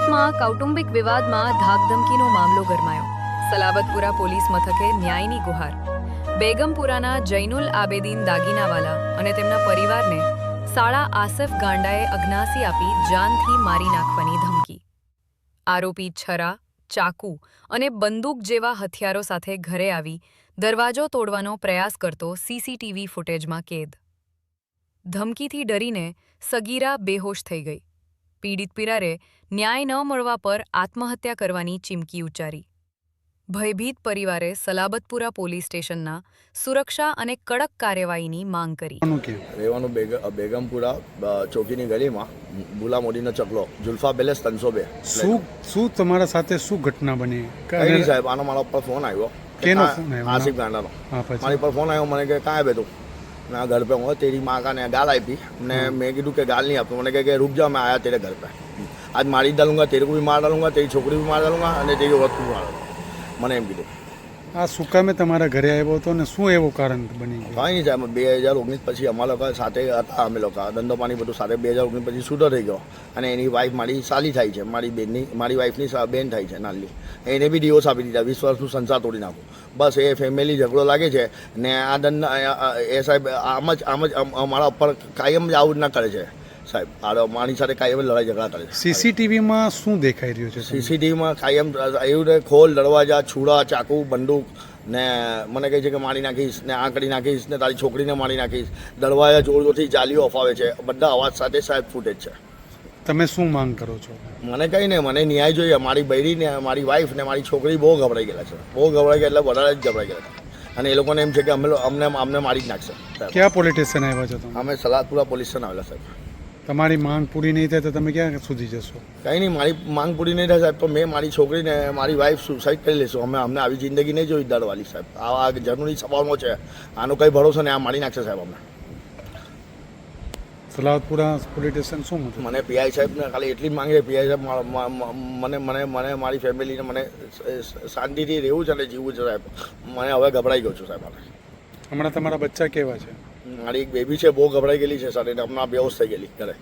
સુરતમાં કૌટુંબિક વિવાદમાં ધાકધમકીનો મામલો ગરમાયો. સલાબતપુરા પોલીસ મથકે ન્યાયની ગુહાર. બેગમપુરાના જૈનુલ આબેદીન દાગીનાવાલા અને તેમના પરિવારને સાળા આસિફ ગાંડાએ અગ્નાસી આપી જાનથી મારી નાખવાની ધમકી. આરોપી છરા, ચાકુ અને બંદૂક જેવા હથિયારો સાથે ઘરે આવી દરવાજો તોડવાનો પ્રયાસ કરતો સીસીટીવી ફૂટેજમાં કેદ. ધમકીથી ડરીને સગીરા બેહોશ થઈ ગઈ. પીડિત પીરારે ન્યાય ન મળવા પર આત્મહત્યા કરવાની ચીમકી ઉચ્ચારી. ભયભીત પરિવારે સલાબતપુરા પોલીસ સ્ટેશનના સુરક્ષા અને કડક કાર્યવાહીની માંગ કરી. રહેવાનું બેગમપુરા ચોકીની ગલીમાં બુલા મોદીનો ચકલો જુલ્ફા પેલેસ 302. શું તમારા સાથે શું ઘટના બની? કઈ નહીં સાહેબ, આનો મારા ઉપર ફોન આવ્યો. કેનો ફોન આવ્યો? આસિફ ગાંડાનો. પછી મારી પર ફોન આવ્યો, મને કે કાં હે તું? मैं घर पे हूँ, तेरी माँ का ने गाल आई ने मैं कीधु के गाल नहीं आपको. मैंने कहा कि रुक जाओ, मैं आया तेरे घर पे. आज मारी डालूंगा, तेरे को भी मार डालूंगा, तेरी छोकरी भी मार डालूंगा અને तेरी औरत को मार डालूंगा. મને એમ કીધું. આ શું કામે તમારા ઘરે આવ્યો હતો ને શું એવું કારણ બની ગયું? કાંઈ નહીં સાહેબ, 2019 પછી અમારા લોકો સાથે હતા. અમે લોકો ધંધો પાણી બધું સાથે 2019 પછી છૂટો થઈ ગયો અને એની વાઈફ મારી સાલી થાય છે, મારી વાઈફની બેન થાય છે નાની. એને બી ડિવોર્સ આપી દીધા. 20 વર્ષનું સંસાર તોડી નાખું. બસ એ ફેમિલી ઝઘડો લાગે છે ને આ દંડ એ સાહેબ આમ જ અમારા ઉપર કાયમ જ આવું જ ના કરે છે સાહેબ. મારી સાથે કાયમ લડાઈ ઝઘડા કરે છે. સીસીટીવીમાં શું દેખાઈ રહ્યું છે? સીસીટીવીમાં કાયમ એવું ને ખોલ, દરવાજા, છૂડા, ચાકુ, બંદૂક ને મને કહે છે કે મારી નાખીશ ને આ કરી નાખીશ ને તારી છોકરીને મારી નાખીશ. દરવાજા જોર જોરથી જાલીઓ અફાવે છે. બધા અવાજ સાથે સાહેબ ફૂટેજ છે. તમે શું માંગ કરો છો? મને કંઈ નહીં, મને ન્યાય જોઈએ. મારી બૈરી ને મારી વાઈફ ને મારી છોકરી બહુ ગભરાઈ ગયેલા છે. બહુ ગભરાઈ ગયા એટલે વધારે જ ગભરાઈ ગયેલા છે અને એ લોકોને એમ છે કે અમને મારી જ નાખશે. ક્યાં પોલીસ સ્ટેશન આવ્યા છો તમે? અમે સલાદપુરા પોલીસ સ્ટેશન આવેલા સાહેબ. તમારી માંગ પૂરી નહીં થાય તો તમે ક્યાં સુધી જશો? કંઈ નહીં, મારી માંગ પૂરી નહીં થાય સાહેબ તો મેં મારી છોકરીને મારી વાઈફ સુસાઇડ કરી લેશું. અમને આવી જિંદગી નહીં જોઈ દરવાળી સાહેબ. આ જરૂરી સવાલમાં છે. આનો કંઈ ભરોસો નહીં, આ મારી નાખશે સાહેબ અમને. સલાબતપુરા પોલીસ સ્ટેશન શું મને પીઆઈ સાહેબને ખાલી એટલી જ માંગે. પીઆઈ સાહેબ મને મારી ફેમિલીને મને શાંતિથી રહેવું છે અને જીવવું છે સાહેબ. મને હવે ગભરાઈ ગયો છું સાહેબ. હમણાં તમારા બચ્ચા કેવા છે? મારી એક બેબી છે, બહુ ગભરાઈ ગયેલી છે સર, એને હમણાં બેહોશ થઈ ગયેલી ઘરે.